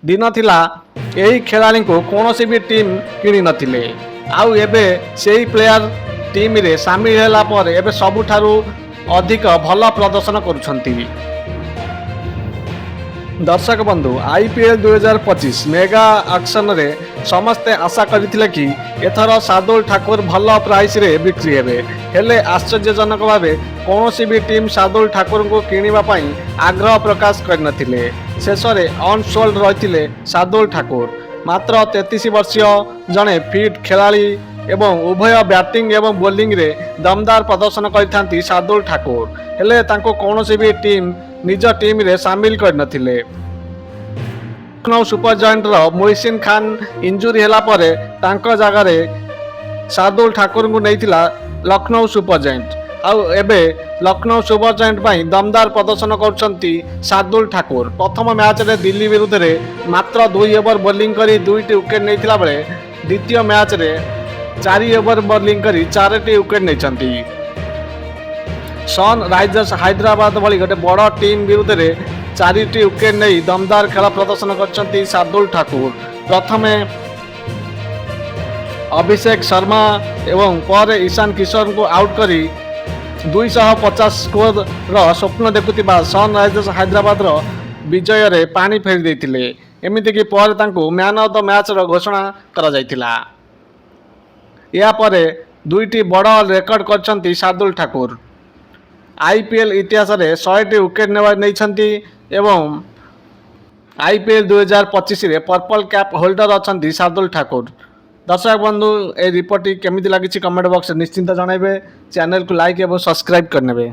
दिन थिला एही खेलाड़ी को कौन भी टीम किणी नथिले आउ एबे सेही प्लेयर टीम रे शामिल होला पर एबे सबुठारु अधिक भल प्रदर्शन करुछंती। दर्शक बंधु आईपीएल 2025 मेगा ऑक्शन रे समस्ते आशा करथिले कि एथर शार्दुल ठाकुर भल प्राइस रे बिक्री हेबे हेले आश्चर्यजनक भावे कौन भी टीम शार्दुल ठाकुर को किनिबा पई आग्रह प्रकाश करनथिले। शेष में अनसोल्ड रहिथिले शार्दुल ठाकुर। मात्र 33 वर्षीय जड़े फिट खिलाड़ी एवं उभय बैटिंग एवं बोलिंग रे दमदार प्रदर्शन करथांती शार्दुल ठाकुर हेले तांको कौनसी भी टीम निज टीम रे शामिल करनथिले। लखनऊ सुपर जॉइंट रो मोहसिन खान इंजुरी होला परे तांको जगह रे शार्दुल ठाकुर को नैथिला लखनऊ सुपर जॉइंट आउ एबे लखनऊ सुपर जॉइंट पाई दमदार प्रदर्शन करछंती शार्दुल ठाकुर। प्रथम मैच रे दिल्ली विरुद्ध रे मात्र 2 ओवर बोलिंग करी 2टी विकेट नैथिला बेले द्वितीय मैच रे 4 ओवर बोलिंग करी 4टी विकेट नैछंती। सनराइजर्स हैदराबाद भली गोटे बड़ टीम विरुद्ध रे 4टी विकेट नहीं दमदार खेल प्रदर्शन करछंती शार्दुल ठाकुर। प्रथमे अभिषेक शर्मा एवं पर ईशान किशोर को आउट करी 250 स्कोर रो स्वप्न देखुथिबा सनराइजर्स हैदराबाद रो विजय रे पानी फेरी देथिले। एमिति कि पर तांको मैन ऑफ द मैच रो घोषणा करा जायतिला। या परे 2टी बड़ रेकर्ड करछंती शार्दुल ठाकुर। आईपीएल इतिहास रे 100टी विकेट नेछंती एवं आईपीएल 2025 रे पर्पल कैप होल्डर अछंती शार्दुल ठाकुर। दर्शक बंधु ए रिपोर्ट केमिति लागिछि कमेंट बॉक्स निश्चिंत जणाइबे। चैनल को लाइक एवं सब्सक्राइब करनेबे।